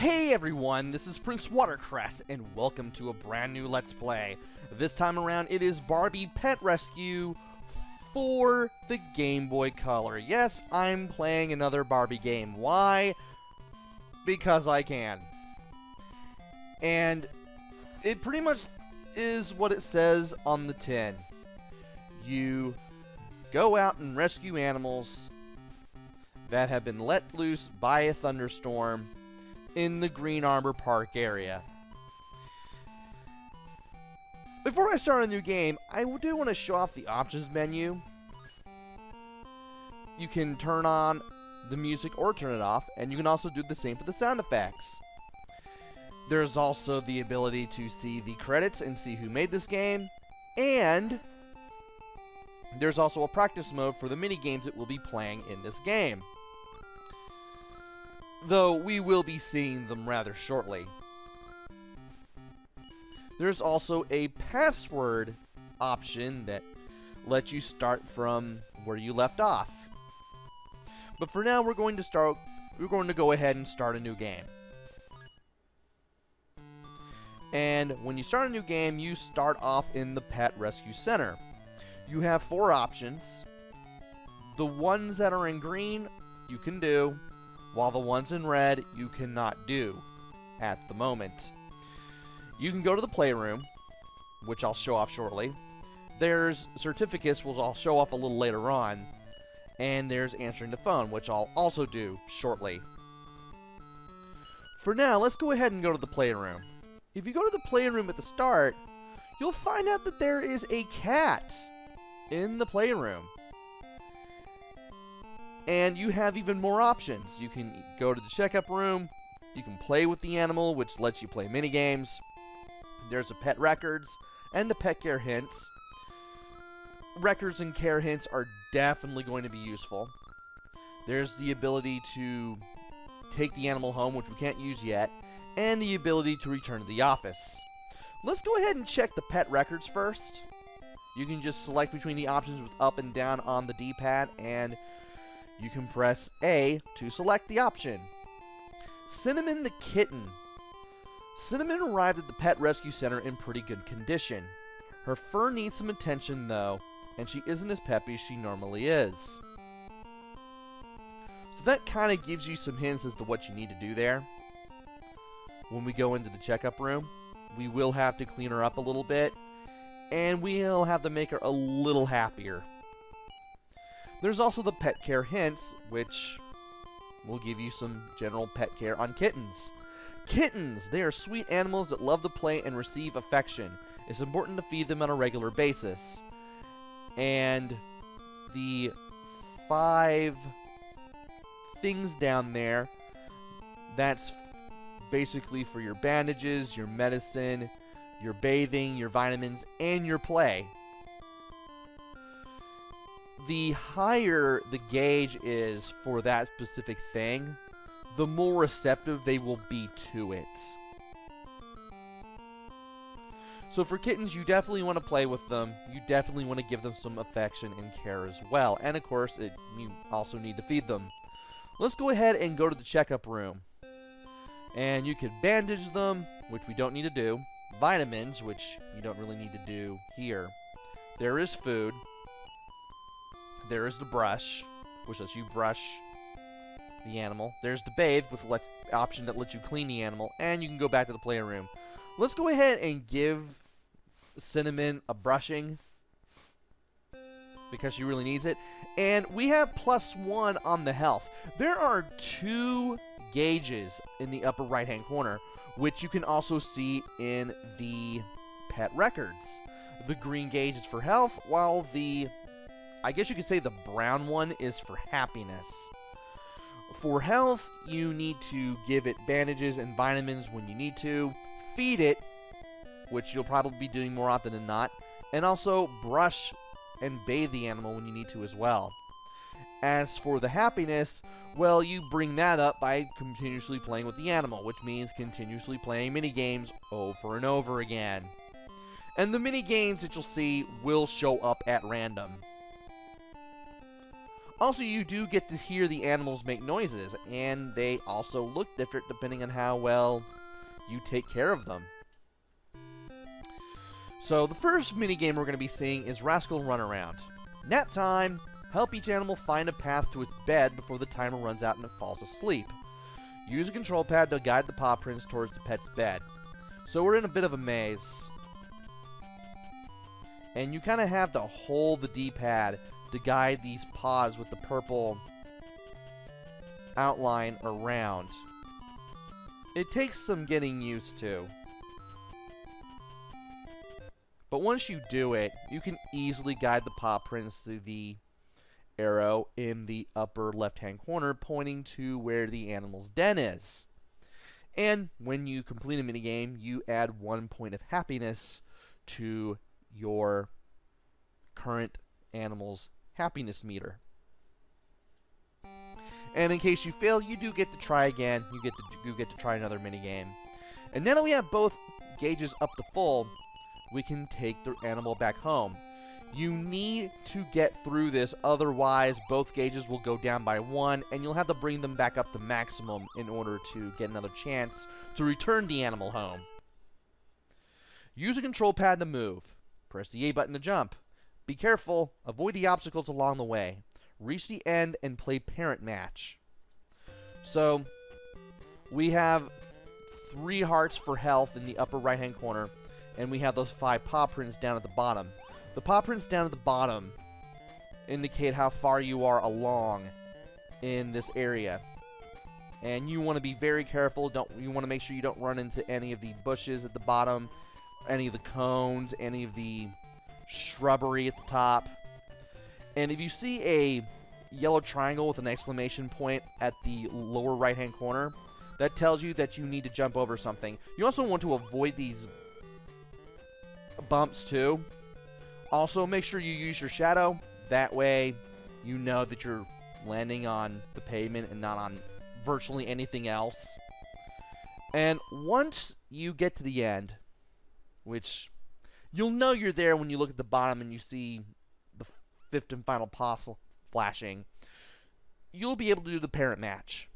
Hey everyone, this is PrinceWatercress, and welcome to a brand new Let's Play. This time around, it is Barbie Pet Rescue for the Game Boy Color. Yes, I'm playing another Barbie game. Why? Because I can. And it pretty much is what it says on the tin. You go out and rescue animals that have been let loose by a thunderstorm in the Green Arbor Park area. Before I start a new game, I do want to show off the options menu. You can turn on the music or turn it off, and you can also do the same for the sound effects. There's also the ability to see the credits and see who made this game, and there's also a practice mode for the mini games that we'll be playing in this game, though we will be seeing them rather shortly. There's also a password option that lets you start from where you left off. But for now, we're going to go ahead and start a new game. And when you start a new game, you start off in the Pet Rescue Center. You have 4 options. The ones that are in green, you can do, while the ones in red, you cannot do at the moment. You can go to the playroom, which I'll show off shortly. There's certificates, which I'll show off a little later on. And there's answering the phone, which I'll also do shortly. For now, let's go ahead and go to the playroom. If you go to the playroom at the start, you'll find out that there is a cat in the playroom. And you have even more options. You can go to the checkup room, you can play with the animal, which lets you play mini games. There's a pet records and a pet care hints. Records and care hints are definitely going to be useful. There's the ability to take the animal home, which we can't use yet, and the ability to return to the office. Let's go ahead and check the pet records first. You can just select between the options with up and down on the D-pad, and you can press A to select the option. Cinnamon the kitten. Cinnamon arrived at the Pet Rescue Center in pretty good condition. Her fur needs some attention though, and she isn't as peppy as she normally is. So that kind of gives you some hints as to what you need to do there. When we go into the checkup room, we will have to clean her up a little bit, and we'll have to make her a little happier. There's also the pet care hints, which will give you some general pet care on kittens. Kittens! They are sweet animals that love to play and receive affection. It's important to feed them on a regular basis. And the 5 things down there, that's basically for your bandages, your medicine, your bathing, your vitamins, and your play. The higher the gauge is for that specific thing, the more receptive they will be to it. So for kittens, you definitely want to play with them. You definitely want to give them some affection and care as well. And of course, you also need to feed them. Let's go ahead and go to the checkup room. And you can bandage them, which we don't need to do. Vitamins, which you don't really need to do here. There is food. There is the brush, which lets you brush the animal. There's the bathe, with the option that lets you clean the animal. And you can go back to the playroom. Let's go ahead and give Cinnamon a brushing, because she really needs it. And we have +1 on the health. There are 2 gauges in the upper right hand corner, which you can also see in the pet records. The green gauge is for health, while the, I guess you could say, the brown one is for happiness. For health, you need to give it bandages and vitamins when you need to, feed it, which you'll probably be doing more often than not, and also brush and bathe the animal when you need to as well. As for the happiness, well, you bring that up by continuously playing with the animal, which means continuously playing mini games over and over again. And the mini games that you'll see will show up at random. Also, you do get to hear the animals make noises, and they also look different depending on how well you take care of them. So the first minigame we're going to be seeing is Rascal Runaround. Nap time. Help each animal find a path to its bed before the timer runs out and it falls asleep. Use a control pad to guide the paw prints towards the pet's bed. So we're in a bit of a maze. And you kind of have to hold the D-pad to guide these paws with the purple outline around. It takes some getting used to. But once you do it, you can easily guide the paw prints through the arrow in the upper left-hand corner pointing to where the animal's den is. And when you complete a minigame, you add 1 point of happiness to your current animal's happiness meter. And in case you fail, you do get to try again. You get to try another minigame. And now that we have both gauges up to full, we can take the animal back home. You need to get through this, otherwise both gauges will go down by 1, and you'll have to bring them back up to maximum in order to get another chance to return the animal home. Use a control pad to move. Press the A button to jump. Be careful, avoid the obstacles along the way. Reach the end and play parent match. So, we have 3 hearts for health in the upper right hand corner, and we have those 5 paw prints down at the bottom. The paw prints down at the bottom indicate how far you are along in this area. And you want to be very careful. You want to make sure you don't run into any of the bushes at the bottom, any of the cones, any of the shrubbery at the top. And if you see a yellow triangle with an exclamation point at the lower right hand corner, that tells you that you need to jump over something. You also want to avoid these bumps too. Also, make sure you use your shadow. That way, you know that you're landing on the pavement and not on virtually anything else. And once you get to the end, which you'll know you're there when you look at the bottom and you see the 5th and final paw flashing, you'll be able to do the parent match.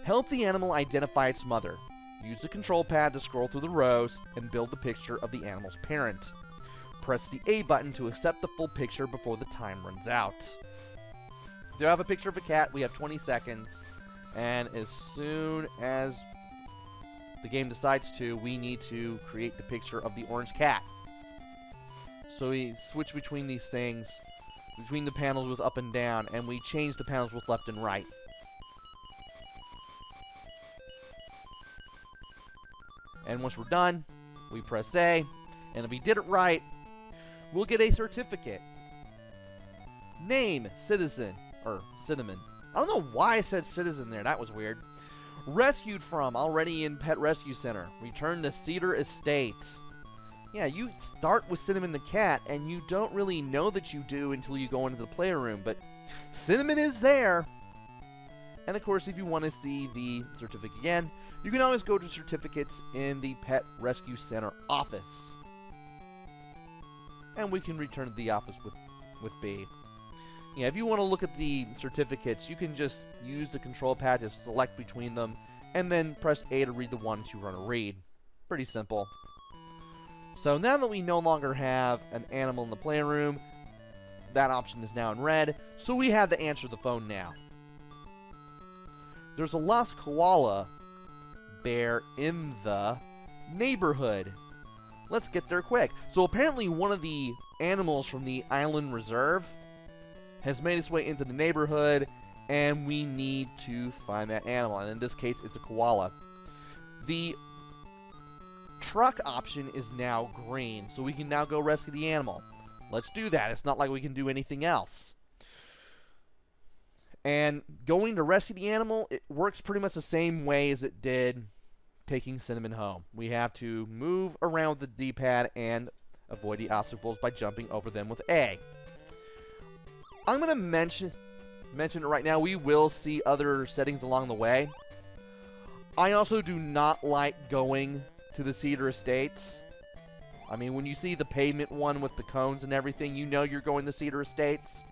Help the animal identify its mother. Use the control pad to scroll through the rows and build the picture of the animal's parent. Press the A button to accept the full picture before the time runs out. Do I have a picture of a cat? We have 20 seconds. And as soon as the game decides to, we need to create the picture of the orange cat. So we switch between these things, between the panels with up and down, and we change the panels with left and right. And once we're done, we press A, and if we did it right, we'll get a certificate. Name, citizen, or cinnamon. I don't know why I said citizen there, that was weird. Rescued from, already in Pet Rescue Center. Return to Cedar Estate. Yeah, you start with Cinnamon the cat, and you don't really know that you do until you go into the playroom, but Cinnamon is there. And of course, if you want to see the certificate again, you can always go to certificates in the Pet Rescue Center office. And we can return to the office with B. Yeah, if you want to look at the certificates, you can just use the control pad to select between them, and then press A to read the ones you want to read. Pretty simple. So now that we no longer have an animal in the playroom, that option is now in red, so we have to answer the phone now. There's a lost koala bear in the neighborhood. Let's get there quick. So apparently one of the animals from the island reserve has made its way into the neighborhood, and we need to find that animal. And in this case, it's a koala. The truck option is now green, so we can now go rescue the animal. Let's do that. It's not like we can do anything else. And going to rescue the animal, it works pretty much the same way as it did taking Cinnamon home. We have to move around the D-pad and avoid the obstacles by jumping over them with A. I'm going to mention it right now. We will see other settings along the way. I also do not like going to the Cedar Estates. I mean, when you see the pavement one with the cones and everything, you know you're going to Cedar Estates.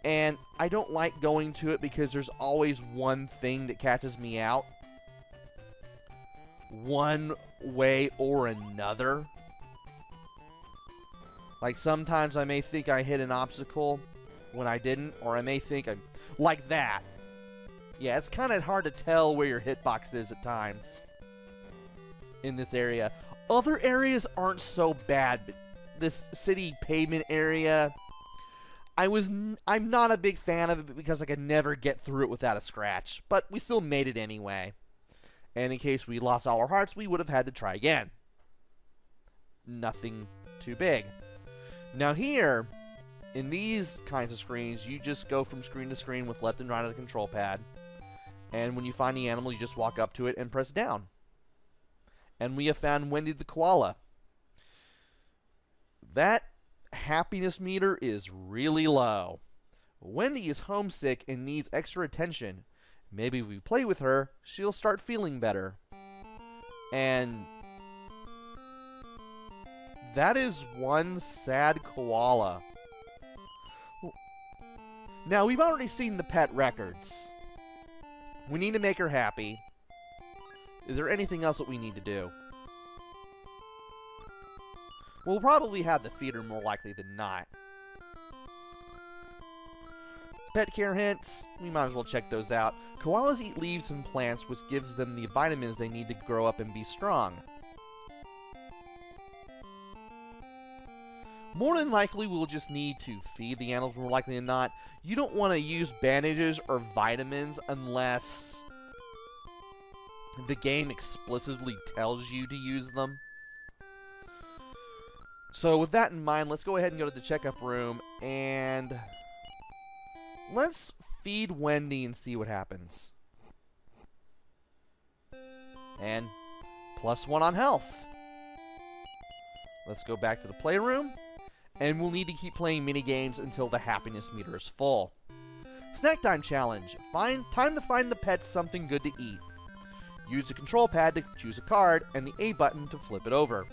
And I don't like going to it because there's always one thing that catches me out. One way or another. Like sometimes I may think I hit an obstacle when I didn't, or I may think I'm like that. Yeah, it's kind of hard to tell where your hitbox is at times in this area. Other areas aren't so bad, but this city pavement area, I'm not a big fan of it because I could never get through it without a scratch, but we still made it anyway. And in case we lost all our hearts, we would have had to try again. Nothing too big. Now here, in these kinds of screens, you just go from screen to screen with left and right of the control pad. And when you find the animal, you just walk up to it and press down. And we have found Wendy the koala. That happiness meter is really low. Wendy is homesick and needs extra attention. Maybe if we play with her, she'll start feeling better. And that is one sad koala. Now, we've already seen the pet records. We need to make her happy. Is there anything else that we need to do? We'll probably have the feeder more likely than not. Pet care hints, we might as well check those out. Koalas eat leaves and plants, which gives them the vitamins they need to grow up and be strong. More than likely, we'll just need to feed the animals more likely than not. You don't want to use bandages or vitamins unless the game explicitly tells you to use them. So with that in mind, let's go ahead and go to the checkup room and let's feed Wendy and see what happens. And +1 on health. Let's go back to the playroom. And we'll need to keep playing mini-games until the happiness meter is full. Snack time challenge. Time to find the pets something good to eat. Use the control pad to choose a card, and the A button to flip it over.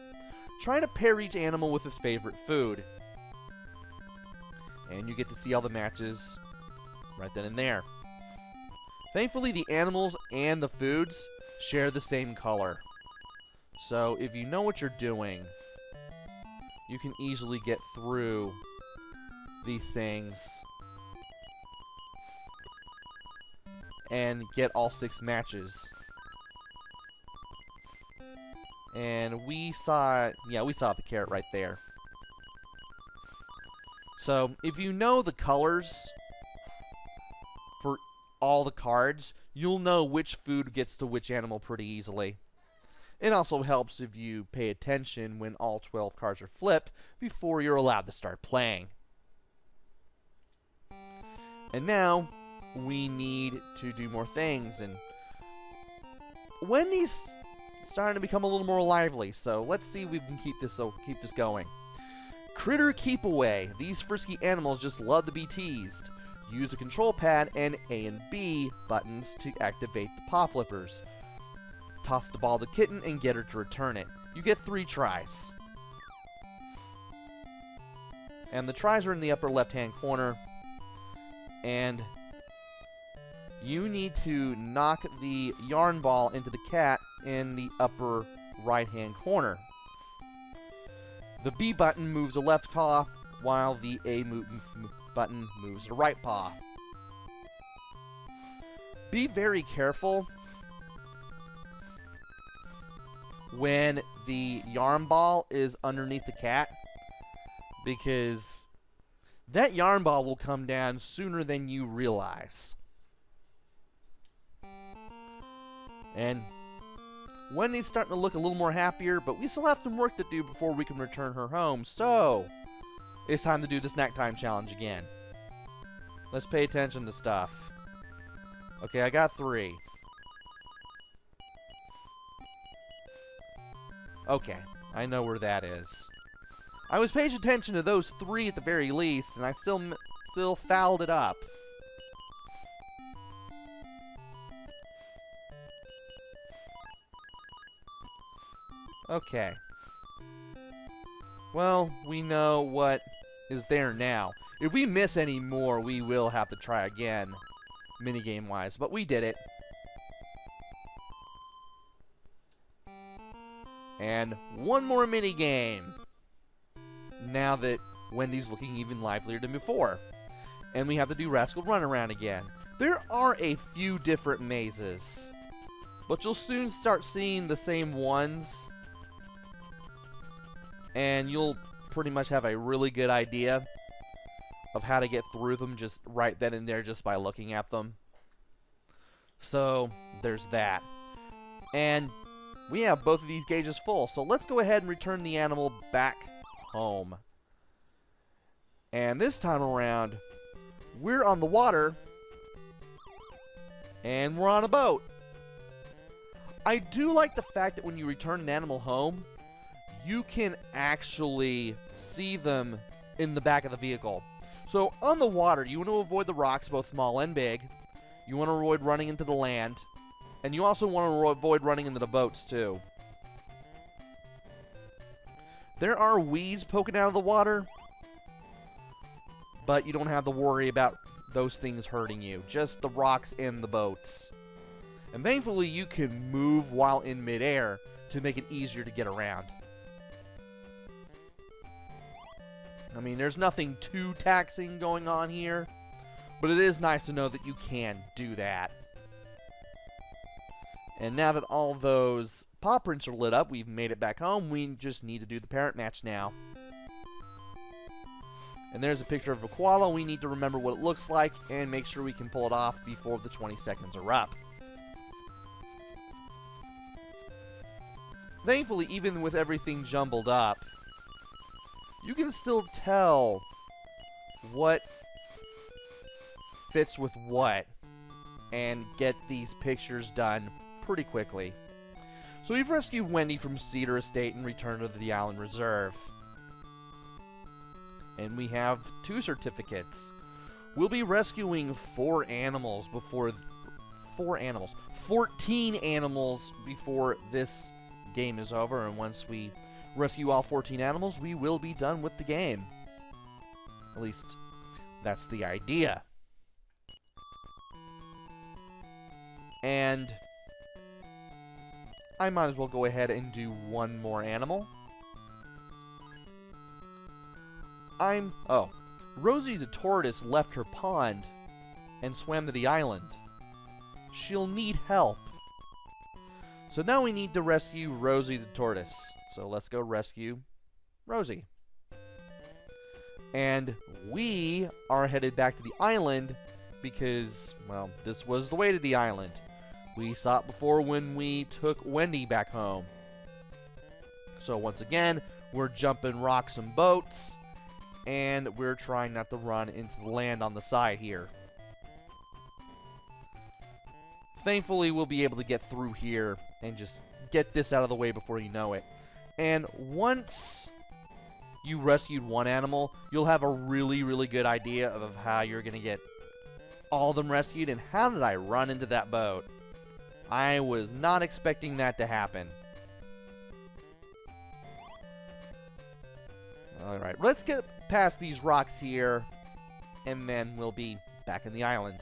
Try to pair each animal with its favorite food. And you get to see all the matches right then and there. Thankfully, the animals and the foods share the same color. So, if you know what you're doing, you can easily get through these things and get all 6 matches. And we saw, yeah, we saw the carrot right there. So, if you know the colors for all the cards, you'll know which food gets to which animal pretty easily. It also helps if you pay attention when all 12 cards are flipped before you're allowed to start playing. And now, we need to do more things, and Wendy's starting to become a little more lively, so let's see if we can keep this going. Critter Keep Away. These frisky animals just love to be teased. Use the control pad and A and B buttons to activate the paw flippers. Toss the ball to the kitten and get her to return it. You get 3 tries. And the tries are in the upper left-hand corner. And you need to knock the yarn ball into the cat in the upper right-hand corner. The B button moves the left paw, while the A button moves the right paw. Be very careful when the yarn ball is underneath the cat, because that yarn ball will come down sooner than you realize. And Wendy's starting to look a little more happier, but we still have some work to do before we can return her home, so it's time to do the snack time challenge again. Let's pay attention to stuff. Okay, I got 3. Okay, I know where that is. I was paying attention to those 3 at the very least, and I still fouled it up. Okay. Well, we know what is there now. If we miss any more, we will have to try again, minigame-wise. But we did it. And one more minigame. Now that Wendy's looking even livelier than before. And we have to do Rascal Runaround again. There are a few different mazes, but you'll soon start seeing the same ones. And you'll pretty much have a really good idea of how to get through them just right then and there just by looking at them. So, there's that. And we have both of these gauges full, so let's go ahead and return the animal back home. And this time around, we're on the water, and we're on a boat. I do like the fact that when you return an animal home, you can actually see them in the back of the vehicle. So on the water, you want to avoid the rocks, both small and big. You want to avoid running into the land. And you also want to avoid running into the boats, too. There are weeds poking out of the water, but you don't have to worry about those things hurting you. Just the rocks and the boats. And thankfully, you can move while in midair to make it easier to get around. I mean, there's nothing too taxing going on here, but it is nice to know that you can do that. And now that all those paw prints are lit up, we've made it back home, we just need to do the parent match now. And there's a picture of a koala. We need to remember what it looks like and make sure we can pull it off before the 20 seconds are up. Thankfully, even with everything jumbled up, you can still tell what fits with what and get these pictures done pretty quickly. So we've rescued Wendy from Cedar Estate and returned her to the Island Reserve. And we have 2 certificates. We'll be rescuing 14 animals before this game is over, and once we rescue all 14 animals, we will be done with the game. At least, that's the idea. And I might as well go ahead and do one more animal. Rosie the tortoise left her pond and swam to the island. She'll need help. So now we need to rescue Rosie the tortoise. So let's go rescue Rosie. And we are headed back to the island because, well, this was the way to the island. We saw it before when we took Wendy back home. So once again, we're jumping rocks and boats, and we're trying not to run into the land on the side here. Thankfully, we'll be able to get through here and just get this out of the way before you know it. And once you rescued one animal, you'll have a really, really good idea of how you're going to get all of them rescued. And how did I run into that boat? I was not expecting that to happen. Alright, let's get past these rocks here, and then we'll be back in the island.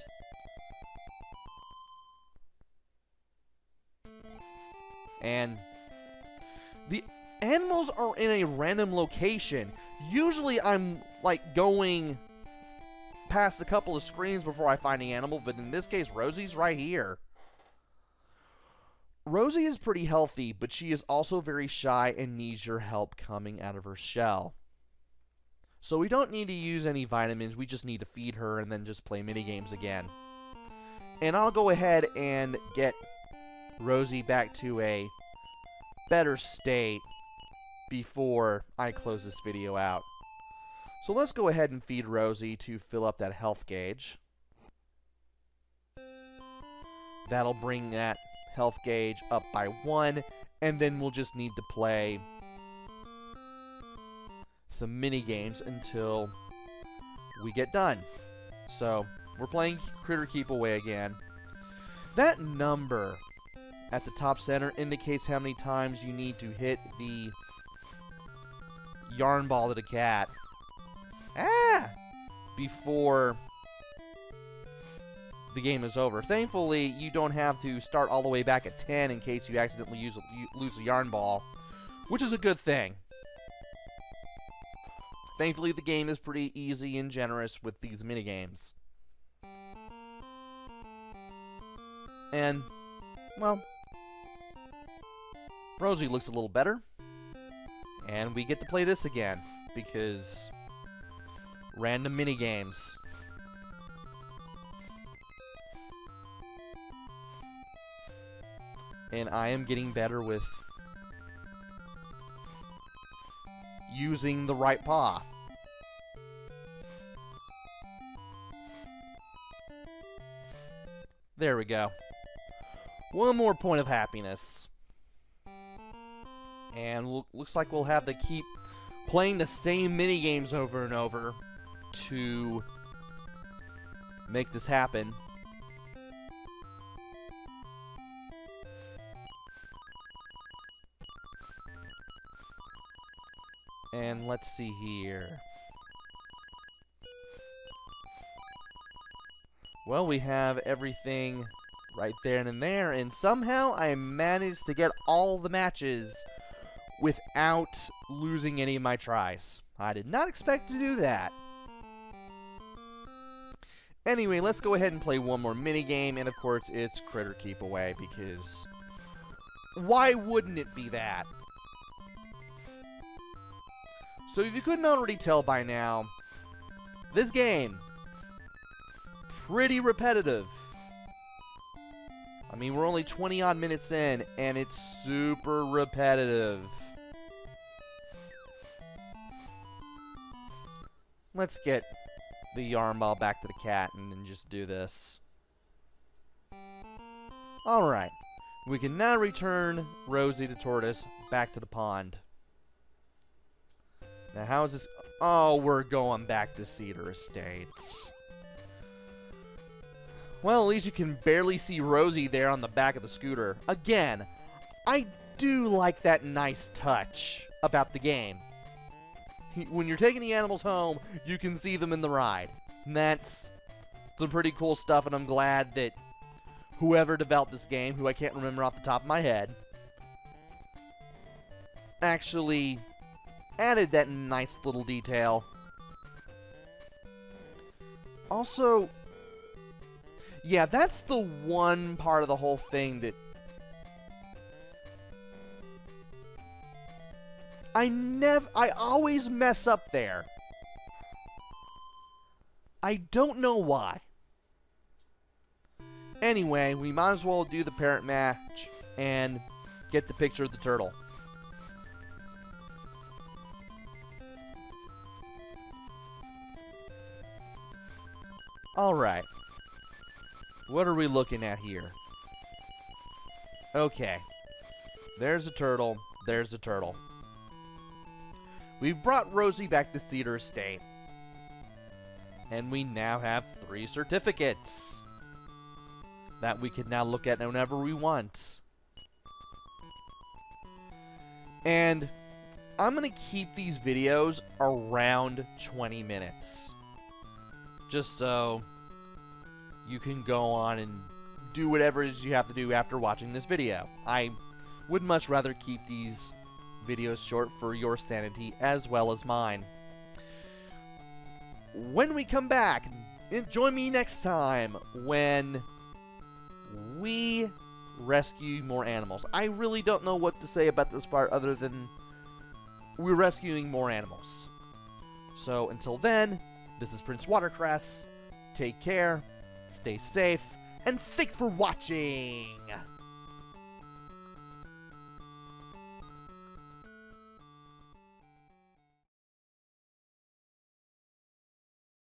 And the animals are in a random location. Usually I'm like going past a couple of screens before I find the animal, but in this case, Rosie's right here. Rosie is pretty healthy, but she is also very shy and needs your help coming out of her shell. So we don't need to use any vitamins, we just need to feed her and then just play minigames again. And I'll go ahead and get Rosie back to a better state before I close this video out. So let's go ahead and feed Rosie to fill up that health gauge. That'll bring that health gauge up by 1, and then we'll just need to play some mini games until we get done. So we're playing Critter Keep Away again. That number at the top center indicates how many times you need to hit the yarn ball to the cat. Ah! before the game is over. Thankfully, you don't have to start all the way back at 10 in case you accidentally lose a yarn ball, which is a good thing. Thankfully, the game is pretty easy and generous with these minigames. And, well, Rosie looks a little better. And we get to play this again, because random minigames. And I am getting better with using the right paw. There we go. One more point of happiness. And looks like we'll have to keep playing the same minigames over and over to make this happen. And let's see here. Well, we have everything right there and there, and somehow I managed to get all the matches without losing any of my tries. I did not expect to do that. Anyway, let's go ahead and play one more minigame, and of course it's Critter Keep Away, because why wouldn't it be that? So if you couldn't already tell by now, this game, pretty repetitive. I mean, we're only 20-odd minutes in, and it's super repetitive. Let's get the yarn ball back to the cat and then just do this. Alright. We can now return Rosie the tortoise back to the pond. Now, how is this? Oh, we're going back to Cedar Estates. Well, at least you can barely see Rosie there on the back of the scooter. Again, I do like that nice touch about the game. When you're taking the animals home, you can see them in the ride. And that's some pretty cool stuff, and I'm glad that whoever developed this game, who I can't remember off the top of my head, actually added that nice little detail. Also, yeah, that's the one part of the whole thing that I always mess up there. I don't know why. Anyway, we might as well do the parent match and get the picture of the turtle. Alright. What are we looking at here? Okay. There's a turtle. There's a turtle. We've brought Rosie back to Cedar Estate. And we now have 3 certificates that we can now look at whenever we want. And I'm going to keep these videos around 20 minutes. Just so you can go on and do whatever it is you have to do after watching this video. I would much rather keep these videos short for your sanity as well as mine. When we come back, join me next time when we rescue more animals. I really don't know what to say about this part other than we're rescuing more animals. So until then, this is PrinceWatercress. Take care, stay safe, and thanks for watching!